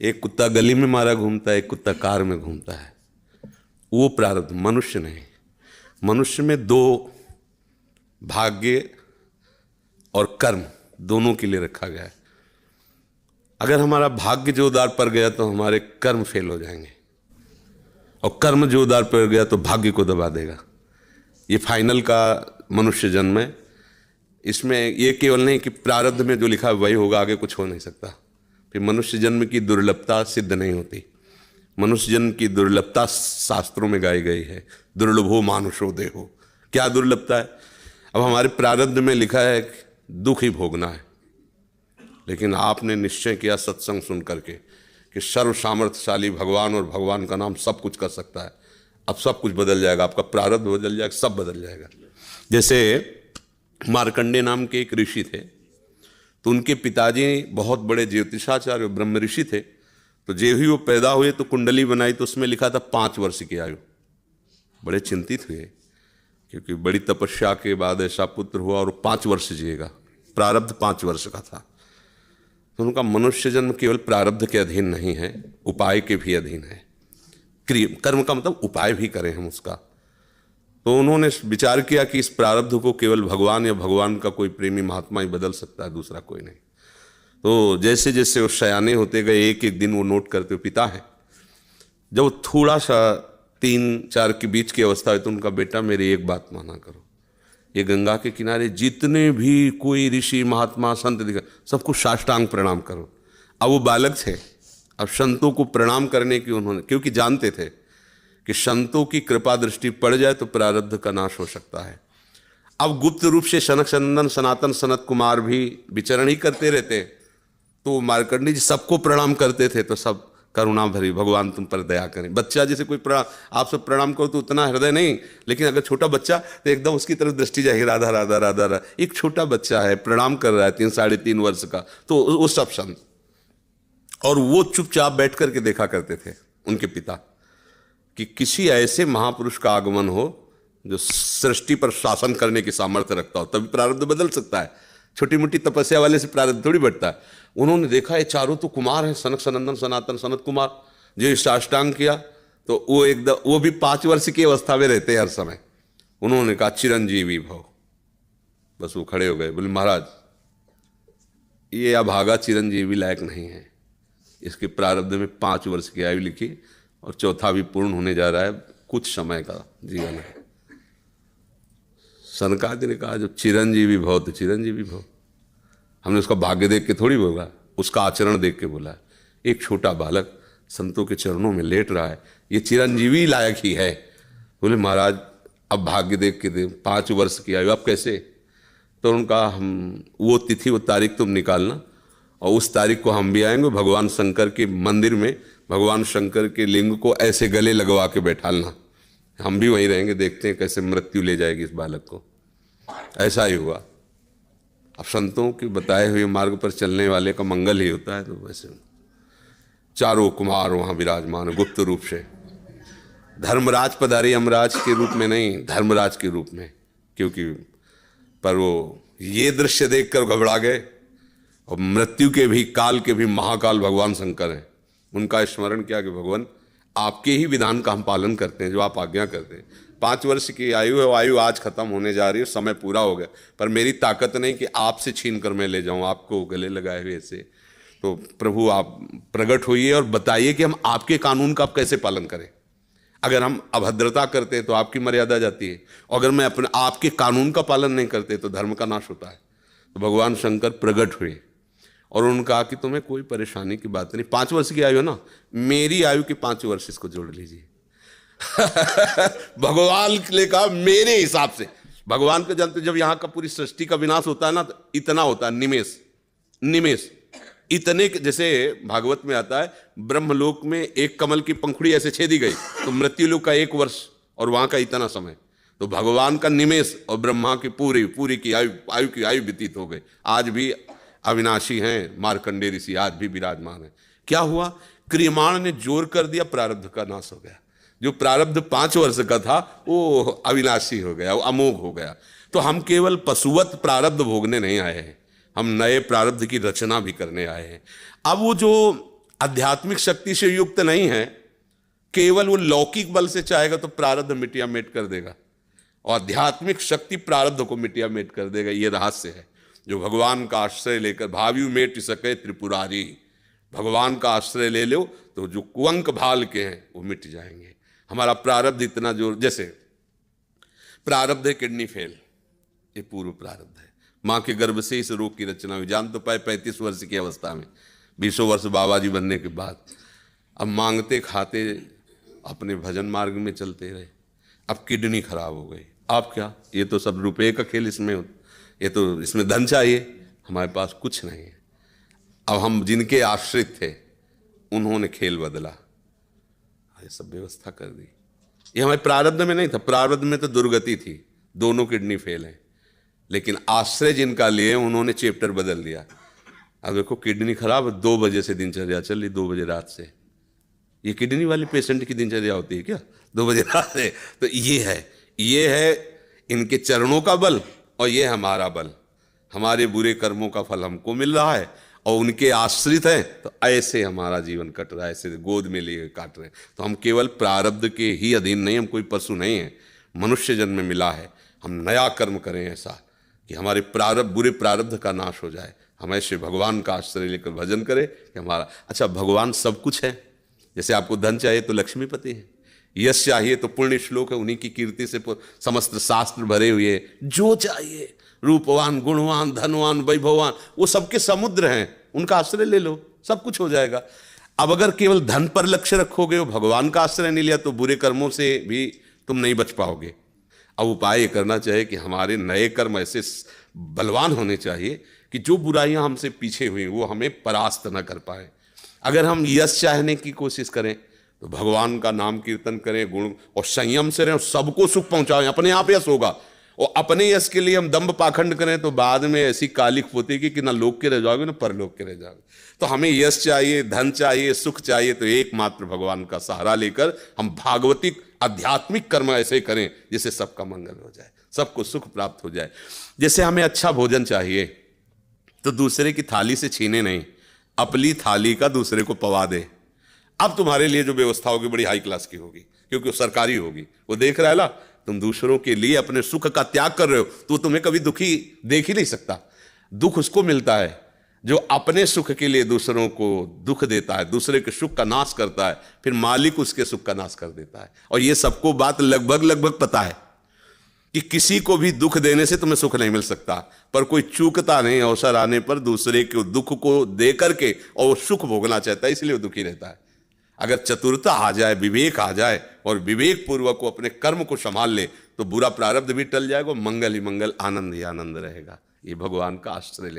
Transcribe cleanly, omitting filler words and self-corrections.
एक कुत्ता गली में मारा घूमता है, एक कुत्ता कार में घूमता है। वो प्रारब्ध, मनुष्य नहीं। मनुष्य में दो, भाग्य और कर्म, दोनों के लिए रखा गया है। अगर हमारा भाग्य जोरदार पड़ गया तो हमारे कर्म फेल हो जाएंगे, और कर्म जोरदार पड़ गया तो भाग्य को दबा देगा। ये फाइनल का मनुष्य जन्म है। इसमें ये केवल नहीं कि प्रारब्ध में जो लिखा है वही होगा, आगे कुछ हो नहीं सकता। फिर मनुष्य जन्म की दुर्लभता सिद्ध नहीं होती। मनुष्य जन्म की दुर्लभता शास्त्रों में गाई गई है, दुर्लभो मानुषो देहो। क्या दुर्लभता है? अब हमारे प्रारब्ध में लिखा है दुख ही भोगना है, लेकिन आपने निश्चय किया सत्संग सुन करके कि सर्व सामर्थ्यशाली भगवान और भगवान का नाम सब कुछ कर सकता है। अब सब कुछ बदल जाएगा, आपका प्रारब्ध बदल जाएगा, सब बदल जाएगा। जैसे मार्कंडेय नाम के एक ऋषि थे, तो उनके पिताजी बहुत बड़े ज्योतिषाचार्य ब्रह्म ऋषि थे। तो जो ही वो पैदा हुए तो कुंडली बनाई, तो उसमें लिखा था 5 वर्ष की आयु। बड़े चिंतित हुए, क्योंकि बड़ी तपस्या के बाद ऐसा पुत्र हुआ और 5 वर्ष जिएगा। प्रारब्ध 5 वर्ष का था। तो उनका मनुष्य जन्म केवल प्रारब्ध के अधीन नहीं है, उपाय के भी अधीन है। कर्म का मतलब उपाय भी करें हम उसका। तो उन्होंने विचार किया कि इस प्रारब्ध को केवल भगवान या भगवान का कोई प्रेमी महात्मा ही बदल सकता है, दूसरा कोई नहीं। तो जैसे जैसे वो सयाने होते गए, एक एक दिन वो नोट करते हुए पिता है, जब वो थोड़ा सा 3-4 के बीच की अवस्था है, तो उनका बेटा मेरी एक बात माना करो, ये गंगा के किनारे जितने भी कोई ऋषि महात्मा संत दिखा, सबको साष्टांग प्रणाम करो। अब वो बालक थे, अब संतों को प्रणाम करने की उन्होंने, क्योंकि जानते थे कि संतों की कृपा दृष्टि पड़ जाए तो प्रारब्ध का नाश हो सकता है। अब गुप्त रूप से सनक सनंदन सनातन सनत कुमार भी विचरण ही करते रहते, तो मार्कंडेय जी सबको प्रणाम करते थे। तो सब करुणा भरी, भगवान तुम पर दया करें। बच्चा जैसे कोई प्रणाम, आप सब प्रणाम करो तो उतना हृदय नहीं, लेकिन अगर छोटा बच्चा तो एकदम उसकी तरफ दृष्टि जाएगी, राधा राधा राधा राधा। एक छोटा बच्चा है, प्रणाम कर रहा है 3-3.5 वर्ष का, तो वो सब संत, और वो चुपचाप बैठ करके देखा करते थे उनके पिता कि किसी ऐसे महापुरुष का आगमन हो जो सृष्टि पर शासन करने की सामर्थ्य रखता हो, तभी प्रारब्ध बदल सकता है। छोटी मोटी तपस्या वाले से प्रारब्ध थोड़ी बढ़ता है। उन्होंने देखा ये चारों तो कुमार हैं, सनक सनंदन सनातन सनत कुमार, जो साष्टांग किया, तो वो एकदम, वो भी 5 वर्ष की अवस्था में रहते हैं हर समय। उन्होंने कहा चिरंजीवी भव। बस वो खड़े हो गए, बोले महाराज ये अभागा चिरंजीवी लायक नहीं है, इसके प्रारब्ध में 5 वर्ष की आयु लिखी और चौथा भी पूर्ण होने जा रहा है, कुछ समय का जीवन है। सनकादि ने कहा जो चिरंजीवी भव तो चिरंजीवी भव। हमने उसका भाग्य देख के थोड़ी बोला, उसका आचरण देख के बोला। एक छोटा बालक संतों के चरणों में लेट रहा है, ये चिरंजीवी लायक ही है। बोले महाराज अब भाग्य देख के दे, 5 वर्ष की आयु, अब कैसे? तो उनका हम वो तिथि वो तारीख तुम निकालना, और उस तारीख को हम भी आएंगे, भगवान शंकर के मंदिर में भगवान शंकर के लिंग को ऐसे गले लगवा के बैठालना, हम भी वहीं रहेंगे, देखते हैं कैसे मृत्यु ले जाएगी इस बालक को। ऐसा ही हुआ। अब संतों के बताए हुए मार्ग पर चलने वाले का मंगल ही होता है। तो वैसे चारों कुमार वहाँ विराजमान गुप्त रूप से, धर्मराज पधारे यमराज के रूप में नहीं, धर्मराज के रूप में, क्योंकि पर वो ये दृश्य देखकर घबरा गए। और मृत्यु के भी, काल के भी महाकाल भगवान शंकर हैं। उनका स्मरण किया कि भगवान आपके ही विधान का हम पालन करते हैं, जो आप आज्ञा करते हैं। 5 वर्ष की आयु है, वो आयु आज खत्म होने जा रही है, समय पूरा हो गया, पर मेरी ताकत नहीं कि आपसे छीन कर मैं ले जाऊं आपको गले लगाए हुए ऐसे। तो प्रभु आप प्रकट होइए और बताइए कि हम आपके कानून का आप कैसे पालन करें। अगर हम अभद्रता करते हैं तो आपकी मर्यादा जाती है, और अगर मैं अपने आपके कानून का पालन नहीं करते तो धर्म का नाश होता है। तो भगवान शंकर प्रकट हुए और उन्होंने कहा कि तुम्हें कोई परेशानी की बात नहीं, 5 वर्ष की आयु है ना, मेरी आयु के 5 वर्ष इसको जोड़ लीजिए। भगवान ने कहा मेरे हिसाब से। भगवान को जानते, जब यहाँ का पूरी सृष्टि का विनाश होता है ना, तो इतना होता है, निमेष निमेष इतने, जैसे भागवत में आता है ब्रह्मलोक में एक कमल की पंखुड़ी ऐसे छेदी गई तो मृत्युलोक का 1 वर्ष और वहां का इतना समय। तो भगवान का निमेष और ब्रह्मा की पूरी की आयु व्यतीत हो गई। आज भी अविनाशी हैं मार्कंडेय ऋषि, आज भी विराजमान है। क्या हुआ? क्रियमाण ने जोर कर दिया, प्रारब्ध का नाश हो गया। जो प्रारब्ध 5 वर्ष का था वो अविनाशी हो गया, वो अमोघ हो गया। तो हम केवल पशुवत प्रारब्ध भोगने नहीं आए हैं, हम नए प्रारब्ध की रचना भी करने आए हैं। अब वो जो आध्यात्मिक शक्ति से युक्त नहीं है, केवल वो लौकिक बल से चाहेगा तो प्रारब्ध मिटिया मेट कर देगा, और आध्यात्मिक शक्ति प्रारब्ध को मिटिया मेट कर देगा। ये रहस्य है। जो भगवान का आश्रय लेकर भावी मेट सके त्रिपुरारी, भगवान का आश्रय ले लो तो जो कुअंक भाल के हैं वो मिट जाएंगे। हमारा प्रारब्ध इतना जोर, जैसे प्रारब्ध है किडनी फेल, ये पूर्व प्रारब्ध है। माँ के गर्भ से इस रोग की रचना हुई, जान तो पाए 35 वर्ष की अवस्था में, 20 वर्ष बाबा जी बनने के बाद। अब मांगते खाते अपने भजन मार्ग में चलते रहे, अब किडनी खराब हो गई। आप क्या, ये तो सब रुपए का खेल इसमें, ये तो इसमें धन चाहिए, हमारे पास कुछ नहीं है। अब हम जिनके आश्रित थे उन्होंने खेल बदला, ये सब व्यवस्था कर दी। ये हमारे प्रारब्ध में नहीं था, प्रारब्ध में तो दुर्गति थी, दोनों किडनी फेल हैं, लेकिन आश्रय जिनका लिए उन्होंने चैप्टर बदल दिया। अब देखो किडनी खराब, 2 बजे से दिनचर्या चल रही, 2 बजे रात से। ये किडनी वाले पेशेंट की दिनचर्या होती है क्या 2 बजे रात से? तो ये है इनके चरणों का बल, और ये हमारा बल। हमारे बुरे कर्मों का फल हमको मिल रहा है, और उनके आश्रित हैं, तो ऐसे हमारा जीवन कट रहा है, ऐसे गोद में लिए काट रहे हैं। तो हम केवल प्रारब्ध के ही अधीन नहीं, हम कोई पशु नहीं है, मनुष्य जन्म में मिला है। हम नया कर्म करें ऐसा कि हमारे प्रारब्ध, बुरे प्रारब्ध का नाश हो जाए। हम ऐसे भगवान का आश्रय लेकर भजन करें कि हमारा, अच्छा भगवान सब कुछ है। जैसे आपको धन चाहिए तो लक्ष्मीपति है, यश चाहिए तो पुण्य श्लोक है, उन्हीं की कीर्ति से समस्त शास्त्र भरे हुए। जो चाहिए, रूपवान, गुणवान, धनवान, वैभवान, वो सबके समुद्र हैं, उनका आश्रय ले लो, सब कुछ हो जाएगा। अब अगर केवल धन पर लक्ष्य रखोगे, वो भगवान का आश्रय नहीं लिया, तो बुरे कर्मों से भी तुम नहीं बच पाओगे। अब उपाय ये करना चाहिए कि हमारे नए कर्म ऐसे बलवान होने चाहिए कि जो बुराइयां हमसे पीछे हुई वो हमें परास्त न कर पाए। अगर हम यश चाहने की कोशिश करें तो भगवान का नाम कीर्तन करें, गुण और संयम से रहें, सबको सुख पहुंचाएं, अपने आप यश होगा। और अपने यश के लिए हम दंभ पाखंड करें तो बाद में ऐसी कालिक पोतेगी कि ना लोक के रह जाओगे ना परलोक के रह जाओगे। तो हमें यश चाहिए, धन चाहिए, सुख चाहिए, तो एकमात्र भगवान का सहारा लेकर हम भागवतिक आध्यात्मिक कर्म ऐसे करें जिससे सबका मंगल हो जाए, सबको सुख प्राप्त हो जाए। जैसे हमें अच्छा भोजन चाहिए तो दूसरे की थाली से छीने नहीं, अपनी थाली का दूसरे को पवा दे। अब तुम्हारे लिए जो व्यवस्था होगी बड़ी हाई क्लास की होगी, क्योंकि वो सरकारी होगी। वो देख रहा है ना, तुम दूसरों के लिए अपने सुख का त्याग कर रहे हो, तो तुम्हें कभी दुखी देख ही नहीं सकता। दुख उसको मिलता है जो अपने सुख के लिए दूसरों को दुख देता है, दूसरे के सुख का नाश करता है, फिर मालिक उसके सुख का नाश कर देता है। और ये सबको बात लगभग पता है कि किसी को भी दुख देने से तुम्हें सुख नहीं मिल सकता, पर कोई चूकता नहीं अवसर आने पर दूसरे के दुख को दे करके, और वो सुख भोगना चाहता है, इसलिए वो दुखी रहता है। अगर चतुरता आ जाए, विवेक आ जाए, और विवेक पूर्वक को अपने कर्म को संभाल ले, तो बुरा प्रारब्ध भी टल जाएगा, मंगल ही मंगल, आनंद ही आनंद रहेगा। ये भगवान का आश्रय ले।